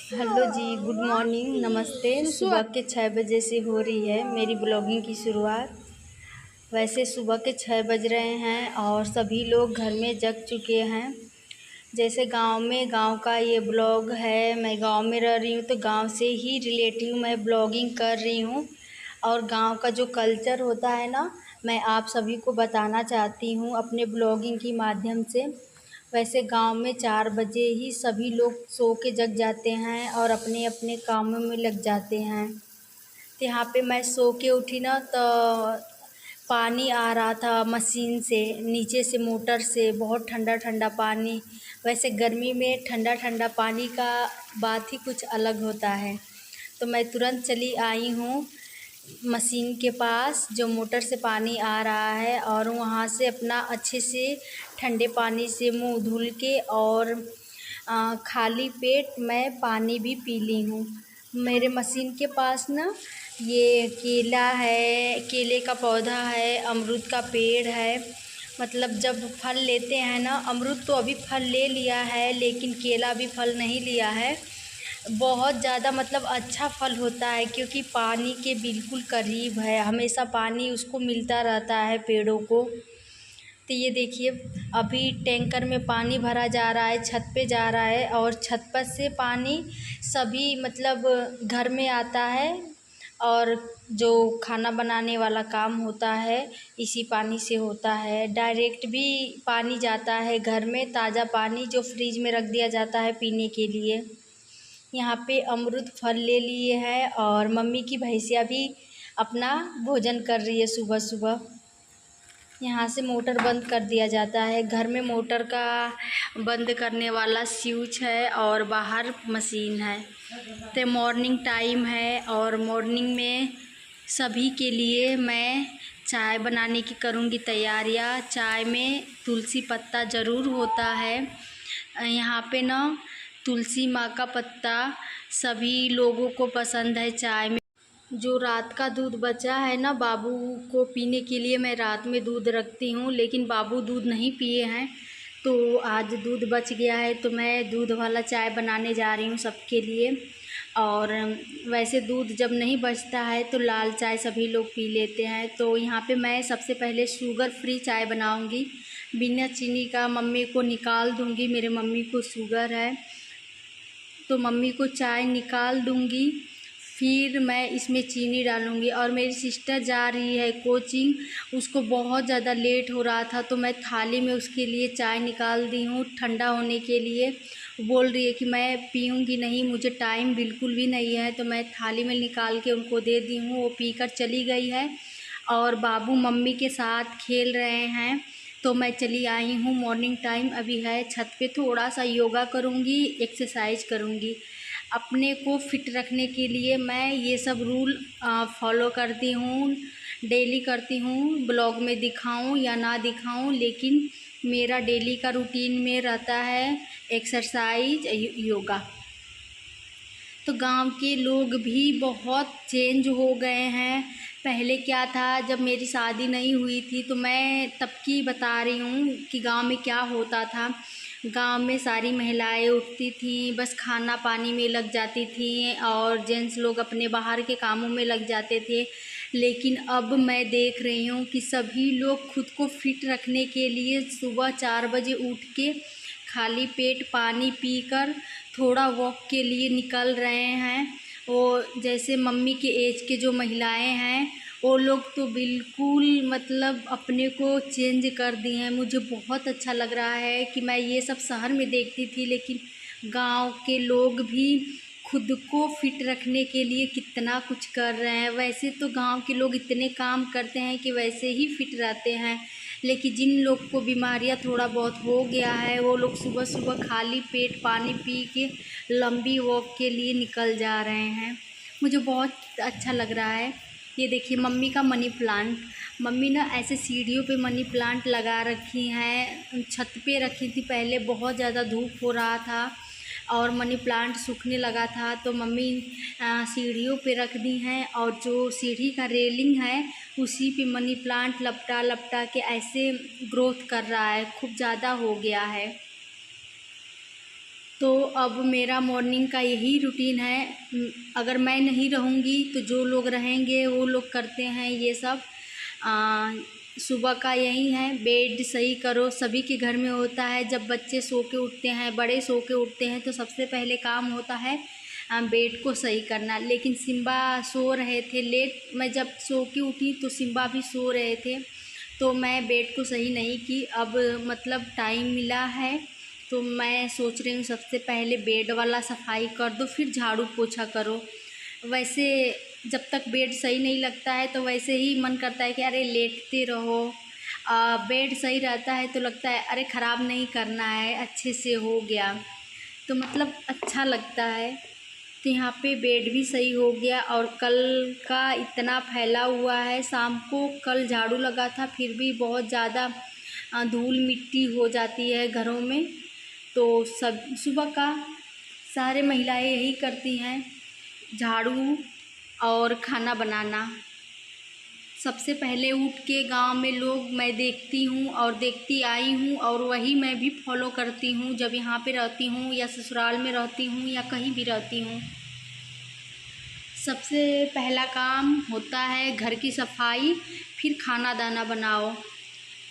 Hello जी, good morning, नमस्ते। सुबह के 6 बजे से हो रही है मेरी ब्लॉगिंग की शुरुआत। वैसे सुबह के 6 बज रहे हैं और सभी लोग घर में जग चुके हैं। जैसे गांव का ये ब्लॉग है, मैं गांव में रह रही हूँ तो गांव से ही रिलेटिव मैं ब्लॉगिंग कर रही हूँ। और गांव का जो कल्चर होता है ना, मैं आप सभी को बताना चाहती हूँ अपने ब्लॉगिंग के माध्यम से। वैसे गांव में 4 बजे ही सभी लोग सो के जग जाते हैं और अपने अपने कामों में लग जाते हैं। तो यहाँ पे मैं सो के उठी ना, तो पानी आ रहा था मशीन से, नीचे से मोटर से, बहुत ठंडा ठंडा पानी। वैसे गर्मी में ठंडा ठंडा पानी का बात ही कुछ अलग होता है। तो मैं तुरंत चली आई हूँ मशीन के पास जो मोटर से पानी आ रहा है, और वहाँ से अपना अच्छे से ठंडे पानी से मुंह धुल के और खाली पेट मैं पानी भी पी ली हूँ। मेरे मशीन के पास ना ये केला है, केले का पौधा है, अमरूद का पेड़ है। मतलब जब फल लेते हैं ना, अमरूद तो अभी फल ले लिया है लेकिन केला अभी फल नहीं लिया है। बहुत ज़्यादा मतलब अच्छा फल होता है क्योंकि पानी के बिल्कुल करीब है, हमेशा पानी उसको मिलता रहता है पेड़ों को। तो ये देखिए, अभी टैंकर में पानी भरा जा रहा है, छत पे जा रहा है, और छत पर से पानी सभी मतलब घर में आता है। और जो खाना बनाने वाला काम होता है इसी पानी से होता है। डायरेक्ट भी पानी जाता है घर में, ताज़ा पानी जो फ्रिज में रख दिया जाता है पीने के लिए। यहाँ पे अमरूद फल ले लिए हैं और मम्मी की भैंसिया भी अपना भोजन कर रही है सुबह सुबह। यहाँ से मोटर बंद कर दिया जाता है। घर में मोटर का बंद करने वाला स्विच है और बाहर मशीन है। तो मॉर्निंग टाइम है और मॉर्निंग में सभी के लिए मैं चाय बनाने की करूँगी तैयारियाँ। चाय में तुलसी पत्ता ज़रूर होता है। यहाँ पे ना तुलसी माँ का पत्ता सभी लोगों को पसंद है चाय में। जो रात का दूध बचा है ना, बाबू को पीने के लिए मैं रात में दूध रखती हूँ, लेकिन बाबू दूध नहीं पिए हैं तो आज दूध बच गया है तो मैं दूध वाला चाय बनाने जा रही हूँ सबके लिए। और वैसे दूध जब नहीं बचता है तो लाल चाय सभी लोग पी लेते हैं। तो यहाँ पे मैं सबसे पहले शुगर फ्री चाय बनाऊँगी बिना चीनी का। मम्मी को निकाल दूँगी, मेरे मम्मी को शुगर है तो मम्मी को चाय निकाल दूँगी, फिर मैं इसमें चीनी डालूँगी। और मेरी सिस्टर जा रही है कोचिंग, उसको बहुत ज़्यादा लेट हो रहा था तो मैं थाली में उसके लिए चाय निकाल दी हूँ ठंडा होने के लिए। बोल रही है कि मैं पीऊँगी नहीं, मुझे टाइम बिल्कुल भी नहीं है, तो मैं थाली में निकाल के उनको दे दी हूँ, वो पीकर चली गई है। और बाबू मम्मी के साथ खेल रहे हैं तो मैं चली आई हूँ। मॉर्निंग टाइम अभी है, छत पे थोड़ा सा योगा करूँगी, एक्सरसाइज करूँगी। अपने को फिट रखने के लिए मैं ये सब रूल फॉलो करती हूँ, डेली करती हूँ। ब्लॉग में दिखाऊँ या ना दिखाऊँ, लेकिन मेरा डेली का रूटीन में रहता है एक्सरसाइज, योगा। तो गांव के लोग भी बहुत चेंज हो गए हैं। पहले क्या था, जब मेरी शादी नहीं हुई थी तो मैं तब की बता रही हूँ कि गांव में क्या होता था। गांव में सारी महिलाएं उठती थीं, बस खाना पानी में लग जाती थीं और जेंट्स लोग अपने बाहर के कामों में लग जाते थे। लेकिन अब मैं देख रही हूँ कि सभी लोग खुद को फिट रखने के लिए सुबह 4 बजे उठ के खाली पेट पानी पीकर थोड़ा वॉक के लिए निकल रहे हैं। वो जैसे मम्मी के एज के जो महिलाएं हैं वो लोग तो बिल्कुल मतलब अपने को चेंज कर दिए हैं। मुझे बहुत अच्छा लग रहा है कि मैं ये सब शहर में देखती थी, लेकिन गांव के लोग भी खुद को फिट रखने के लिए कितना कुछ कर रहे हैं। वैसे तो गांव के लोग इतने काम करते हैं कि वैसे ही फिट रहते हैं, लेकिन जिन लोग को बीमारियां थोड़ा बहुत हो गया है वो लोग सुबह सुबह खाली पेट पानी पी के लंबी वॉक के लिए निकल जा रहे हैं। मुझे बहुत अच्छा लग रहा है। ये देखिए मम्मी का मनी प्लांट, मम्मी ना ऐसे सीढ़ियों पे मनी प्लांट लगा रखी हैं। छत पे रखी थी पहले, बहुत ज़्यादा धूप हो रहा था और मनी प्लांट सूखने लगा था तो मम्मी सीढ़ियों पे रख दी हैं। और जो सीढ़ी का रेलिंग है उसी पे मनी प्लांट लपटा लपटा के ऐसे ग्रोथ कर रहा है, खूब ज़्यादा हो गया है। तो अब मेरा मॉर्निंग का यही रूटीन है। अगर मैं नहीं रहूँगी तो जो लोग रहेंगे वो लोग करते हैं ये सब। सुबह का यही है, बेड सही करो। सभी के घर में होता है, जब बच्चे सो के उठते हैं, बड़े सो के उठते हैं, तो सबसे पहले काम होता है बेड को सही करना। लेकिन सिम्बा सो रहे थे लेट, मैं जब सो के उठी तो सिम्बा भी सो रहे थे, तो मैं बेड को सही नहीं की। अब मतलब टाइम मिला है तो मैं सोच रही हूँ सबसे पहले बेड वाला सफाई कर दो, फिर झाड़ू पोछा करो। वैसे जब तक बेड सही नहीं लगता है तो वैसे ही मन करता है कि अरे लेटते रहो। बेड सही रहता है तो लगता है अरे ख़राब नहीं करना है, अच्छे से हो गया तो मतलब अच्छा लगता है। तो यहाँ पे बेड भी सही हो गया। और कल का इतना फैला हुआ है, शाम को कल झाड़ू लगा था फिर भी बहुत ज़्यादा धूल मिट्टी हो जाती है घरों में। तो सब सुबह का सारे महिलाएं यही करती हैं, झाड़ू और खाना बनाना। सबसे पहले उठ के गांव में लोग मैं देखती हूँ और देखती आई हूँ, और वही मैं भी फॉलो करती हूँ जब यहाँ पे रहती हूँ या ससुराल में रहती हूँ या कहीं भी रहती हूँ। सबसे पहला काम होता है घर की सफाई, फिर खाना दाना बनाओ।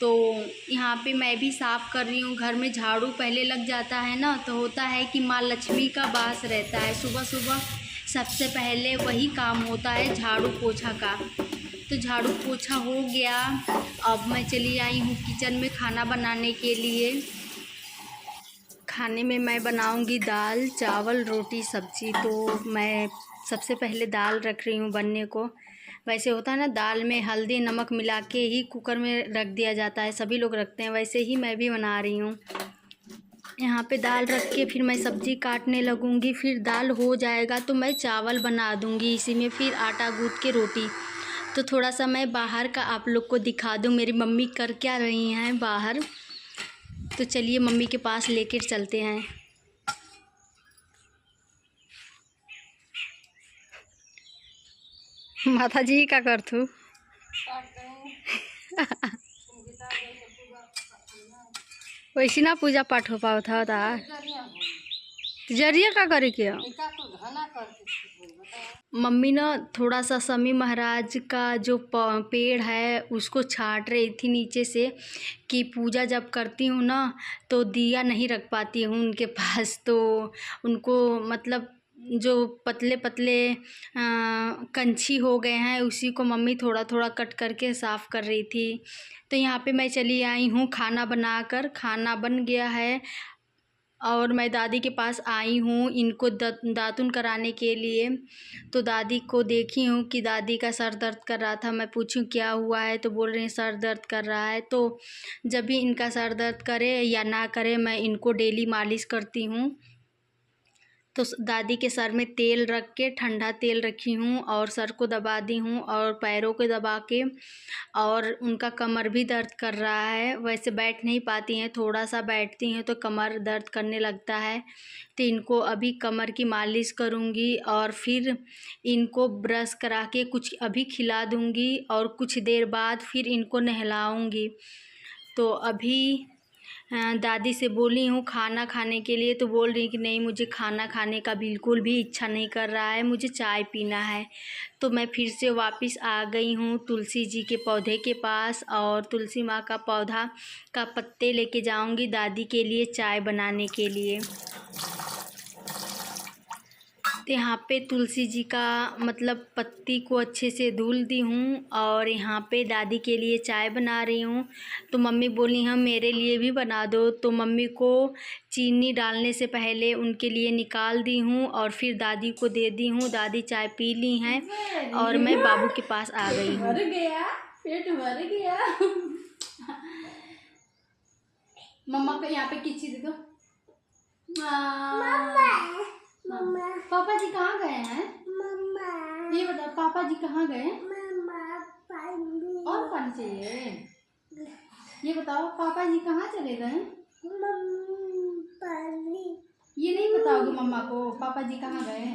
तो यहाँ पे मैं भी साफ़ कर रही हूँ। घर में झाड़ू पहले लग जाता है ना, तो होता है कि माँ लक्ष्मी का वास रहता है। सुबह सुबह सबसे पहले वही काम होता है, झाड़ू पोछा का। तो झाड़ू पोछा हो गया। अब मैं चली आई हूँ किचन में खाना बनाने के लिए। खाने में मैं बनाऊँगी दाल चावल रोटी सब्ज़ी। तो मैं सबसे पहले दाल रख रही हूँ बनने को। वैसे होता है ना, दाल में हल्दी नमक मिला के ही कुकर में रख दिया जाता है, सभी लोग रखते हैं, वैसे ही मैं भी बना रही हूँ। यहाँ पे दाल रख के फिर मैं सब्ज़ी काटने लगूँगी। फिर दाल हो जाएगा तो मैं चावल बना दूँगी इसी में, फिर आटा गूँथ के रोटी। तो थोड़ा सा मैं बाहर का आप लोग को दिखा दूँ मेरी मम्मी कर क्या रही हैं बाहर। तो चलिए मम्मी के पास लेकर चलते हैं। माता जी क्या करथू? वैसे ना पूजा पाठ हो पाओ था जरिया का करे के मम्मी ना थोड़ा सा शमी महाराज का जो पेड़ है उसको छाट रही थी नीचे से, कि पूजा जब करती हूँ ना तो दिया नहीं रख पाती हूँ उनके पास। तो उनको मतलब जो पतले पतले कंछी हो गए हैं उसी को मम्मी थोड़ा थोड़ा कट करके साफ़ कर रही थी। तो यहाँ पे मैं चली आई हूँ खाना बनाकर। खाना बन गया है और मैं दादी के पास आई हूँ इनको दातुन कराने के लिए। तो दादी को देखी हूँ कि दादी का सर दर्द कर रहा था। मैं पूछूं क्या हुआ है तो बोल रहे हैं सर दर्द कर रहा है। तो जब भी इनका सर दर्द करे या ना करे मैं इनको डेली मालिश करती हूँ। तो दादी के सर में तेल रख के, ठंडा तेल रखी हूँ और सर को दबा दी हूँ और पैरों को दबा के। और उनका कमर भी दर्द कर रहा है, वैसे बैठ नहीं पाती हैं, थोड़ा सा बैठती हैं तो कमर दर्द करने लगता है। तो इनको अभी कमर की मालिश करूँगी और फिर इनको ब्रश करा के कुछ अभी खिला दूँगी और कुछ देर बाद फिर इनको नहलाऊँगी। तो अभी दादी से बोली हूँ खाना खाने के लिए, तो बोल रही कि नहीं मुझे खाना खाने का बिल्कुल भी इच्छा नहीं कर रहा है, मुझे चाय पीना है। तो मैं फिर से वापस आ गई हूँ तुलसी जी के पौधे के पास और तुलसी माँ का पौधा का पत्ते लेके जाऊँगी दादी के लिए चाय बनाने के लिए। तो यहाँ पे तुलसी जी का मतलब पत्ती को अच्छे से धुल दी हूँ और यहाँ पे दादी के लिए चाय बना रही हूँ। तो मम्मी बोली हम मेरे लिए भी बना दो। तो मम्मी को चीनी डालने से पहले उनके लिए निकाल दी हूँ और फिर दादी को दे दी हूँ। दादी चाय पी ली हैं और मैं बाबू के पास आ गई हूँ। पेट भर गया। मम्मा को यहाँ पे किसी दे दो। मम्मा पापा जी कहाँ गए हैं? मम्मा ये बताओ पापा जी कहाँ गए? मम्मा पानी और पानी चाहिए। ये बताओ पापा जी कहाँ चले गए? पानी ये नहीं बताओगे मम्मा को पापा जी कहाँ गए?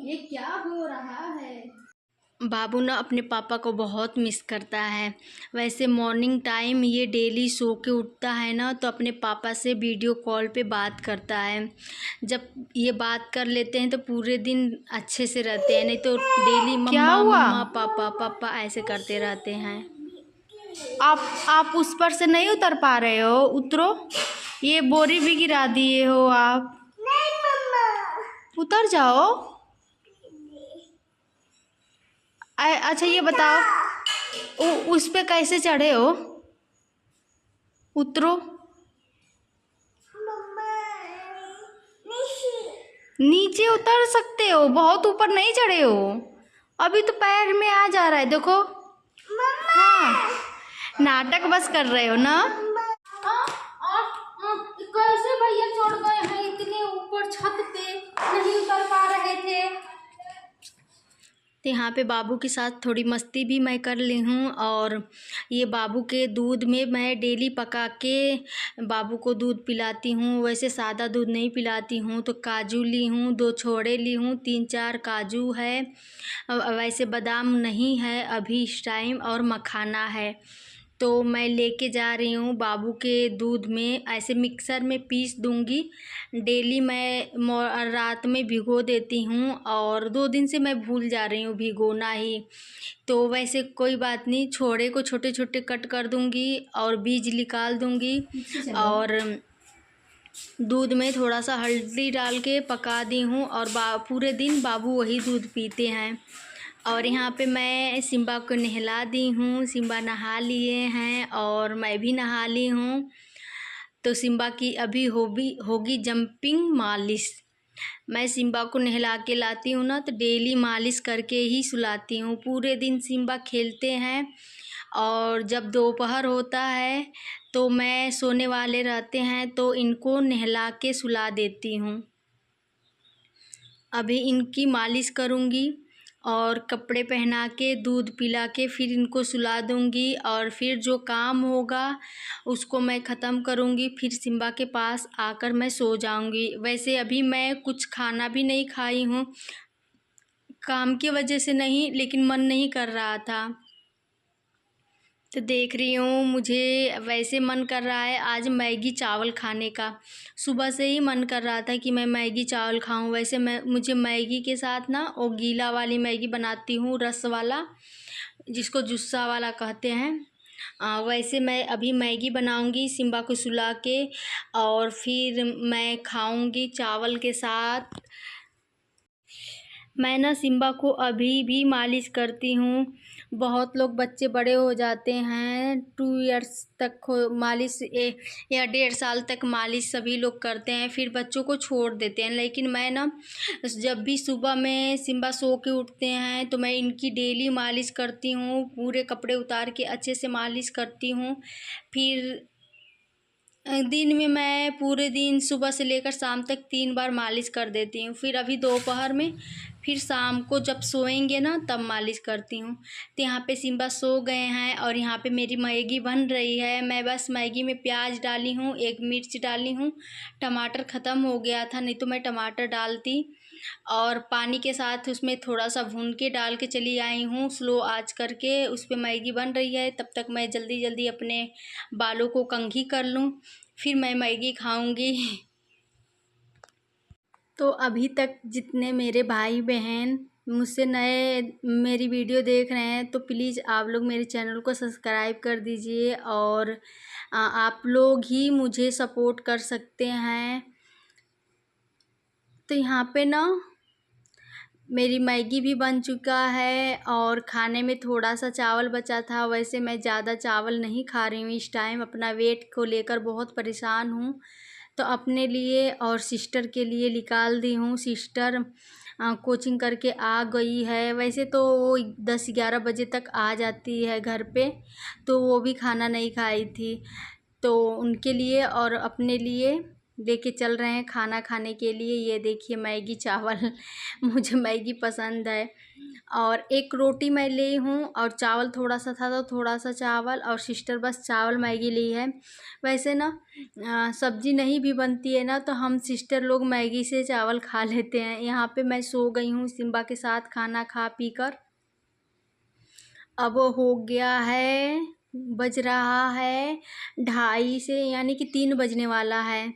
ये क्या हो रहा है? बाबू ना अपने पापा को बहुत मिस करता है। वैसे मॉर्निंग टाइम ये डेली सो के उठता है ना, तो अपने पापा से वीडियो कॉल पे बात करता है। जब ये बात कर लेते हैं तो पूरे दिन अच्छे से रहते हैं, नहीं तो डेली क्या मम्मा हुआ? मम्मा पापा पापा ऐसे करते रहते हैं। आप उस पर से नहीं उतर पा रहे हो? उतरो। ये बोरी भी गिरा दिए हो आप। नहीं मम्मा। उतर जाओ। अच्छा ये बताओ, उस पे कैसे चढ़े हो? उतरो। नीचे उतर सकते हो, बहुत ऊपर नहीं चढ़े हो। अभी तो पैर में आ जा रहा है, देखो। हाँ, नाटक बस कर रहे हो ना। कैसे भैया चढ़ गए हैं इतने ऊपर छत पे, नहीं उतर पा रहे थे। तो यहाँ पे बाबू के साथ थोड़ी मस्ती भी मैं कर ली हूँ। और ये बाबू के दूध में मैं डेली पका के बाबू को दूध पिलाती हूँ। वैसे सादा दूध नहीं पिलाती हूँ। तो काजू ली हूँ, 2 छोड़े ली हूँ, 3-4 काजू है, वैसे बादाम नहीं है अभी इस टाइम, और मखाना है। तो मैं लेके जा रही हूँ बाबू के दूध में, ऐसे मिक्सर में पीस दूँगी। डेली मैं रात में भिगो देती हूँ, और 2 दिन से मैं भूल जा रही हूँ भिगोना ही। तो वैसे कोई बात नहीं, छोड़े को छोटे छोटे कट कर दूँगी और बीज निकाल दूँगी, और दूध में थोड़ा सा हल्दी डाल के पका दी हूँ, और पूरे दिन बाबू वही दूध पीते हैं। और यहाँ पे मैं सिम्बा को नहला दी हूँ। सिम्बा नहा लिए हैं और मैं भी नहा ली हूँ। तो सिम्बा की अभी होगी जंपिंग मालिश। मैं सिम्बा को नहला के लाती हूँ ना, तो डेली मालिश करके ही सुलाती हूँ। पूरे दिन सिम्बा खेलते हैं, और जब दोपहर होता है तो मैं सोने वाले रहते हैं तो इनको नहला के सुला देती हूँ। अभी इनकी मालिश करूँगी और कपड़े पहना के दूध पिला के फिर इनको सुला दूँगी, और फिर जो काम होगा उसको मैं ख़त्म करूँगी। फिर सिम्बा के पास आकर मैं सो जाऊँगी। वैसे अभी मैं कुछ खाना भी नहीं खाई हूँ, काम की वजह से नहीं, लेकिन मन नहीं कर रहा था। तो देख रही हूँ, मुझे वैसे मन कर रहा है आज मैगी चावल खाने का। सुबह से ही मन कर रहा था कि मैं मैगी चावल खाऊं। वैसे मुझे मैगी के साथ ना वो गीला वाली मैगी बनाती हूँ, रस वाला, जिसको जुस्सा वाला कहते हैं। वैसे मैं अभी मैगी बनाऊंगी सिम्बा को सुला के, और फिर मैं खाऊंगी चावल के साथ। मैं ना सिम्बा को अभी भी मालिश करती हूँ। बहुत लोग बच्चे बड़े हो जाते हैं 2 इयर्स तक मालिश या 1.5 साल तक मालिश सभी लोग करते हैं, फिर बच्चों को छोड़ देते हैं। लेकिन मैं ना जब भी सुबह में सिम्बा सो के उठते हैं तो मैं इनकी डेली मालिश करती हूँ। पूरे कपड़े उतार के अच्छे से मालिश करती हूँ। फिर दिन में मैं पूरे दिन सुबह से लेकर शाम तक 3 बार मालिश कर देती हूँ। फिर अभी दोपहर में, फिर शाम को जब सोएंगे ना तब मालिश करती हूँ। तो यहाँ पे सिम्बा सो गए हैं, और यहाँ पे मेरी मैगी बन रही है। मैं बस मैगी में प्याज डाली हूँ, 1 मिर्च डाली हूँ, टमाटर ख़त्म हो गया था, नहीं तो मैं टमाटर डालती। और पानी के साथ उसमें थोड़ा सा भून के डाल के चली आई हूँ स्लो आँच करके। उस पर मैगी बन रही है, तब तक मैं जल्दी जल्दी अपने बालों को कंघी कर लूँ, फिर मैं मैगी खाऊंगी। तो अभी तक जितने मेरे भाई बहन मुझसे नए मेरी वीडियो देख रहे हैं, तो प्लीज़ आप लोग मेरे चैनल को सब्सक्राइब कर दीजिए, और आप लोग ही मुझे सपोर्ट कर सकते हैं। तो यहाँ पे ना मेरी मैगी भी बन चुका है, और खाने में थोड़ा सा चावल बचा था। वैसे मैं ज़्यादा चावल नहीं खा रही हूँ इस टाइम, अपना वेट को लेकर बहुत परेशान हूँ। तो अपने लिए और सिस्टर के लिए निकाल दी हूँ। सिस्टर कोचिंग करके आ गई है। वैसे तो वो 10-11 बजे तक आ जाती है घर पे, तो वो भी खाना नहीं खाई थी। तो उनके लिए और अपने लिए लेके चल रहे हैं खाना खाने के लिए। ये देखिए मैगी चावल मुझे मैगी पसंद है। और 1 रोटी मैं ली हूँ, और चावल थोड़ा सा था तो थोड़ा सा चावल, और सिस्टर बस चावल मैगी ली है। वैसे ना सब्जी नहीं भी बनती है ना, तो हम सिस्टर लोग मैगी से चावल खा लेते हैं। यहाँ पे मैं सो गई हूँ सिम्बा के साथ खाना खा पी कर। अब हो गया है, बज रहा है 2:30 से, यानी कि 3 बजने वाला है।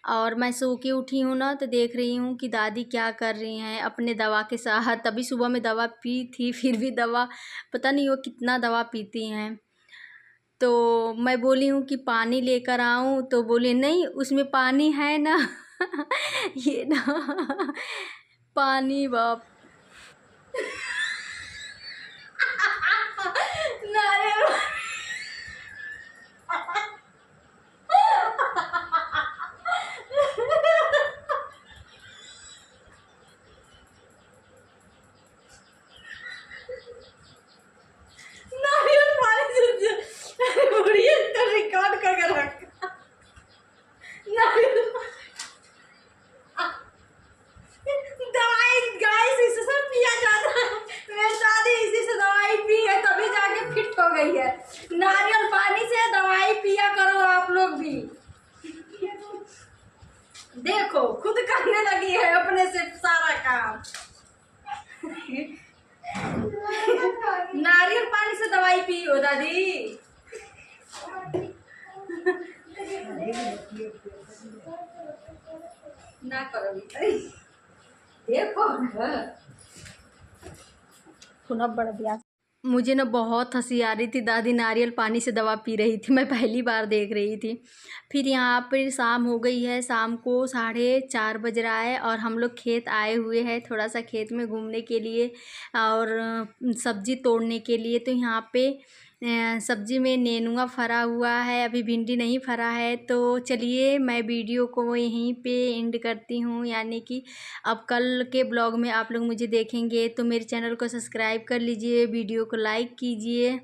और मैं सो के उठी हूँ ना, तो देख रही हूँ कि दादी क्या कर रही हैं अपने दवा के साथ। तभी सुबह में दवा पी थी, फिर भी दवा, पता नहीं वो कितना दवा पीती हैं। तो मैं बोली हूँ कि पानी लेकर आऊँ, तो बोले नहीं उसमें पानी है ना। ये ना पानी, बाप। नारियल नारियल पानी से बुढ़िया तो रिकॉर्ड करके रखा। नारियल दवाई गाइस इसी से पिया जाता है। मेरी दादी इसी से दवाई पी है, तभी जाके फिट हो गई है। नारियल पानी से दवाई पिया करो आप लोग भी। देखो खुद करने लगी है अपने से सारा काम। नारियल पानी से दवाई पियो दादी। ना करो देखो बड़ा ब्यास। मुझे ना बहुत हंसी आ रही थी, दादी नारियल पानी से दवा पी रही थी, मैं पहली बार देख रही थी। फिर यहाँ पर शाम हो गई है, शाम को 4:30 बज रहा है और हम लोग खेत आए हुए हैं थोड़ा सा खेत में घूमने के लिए और सब्ज़ी तोड़ने के लिए। तो यहाँ पे सब्ज़ी में नेनुआ फरा हुआ है, अभी भिंडी नहीं फरा है। तो चलिए मैं वीडियो को यहीं पे एंड करती हूँ, यानी कि अब कल के ब्लॉग में आप लोग मुझे देखेंगे। तो मेरे चैनल को सब्सक्राइब कर लीजिए, वीडियो को लाइक कीजिए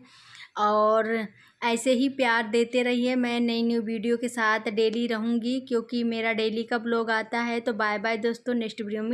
और ऐसे ही प्यार देते रहिए। मैं नई न्यू वीडियो के साथ डेली रहूँगी, क्योंकि मेरा डेली का ब्लॉग आता है। तो बाय बाय दोस्तों, नेक्स्ट वीडियो में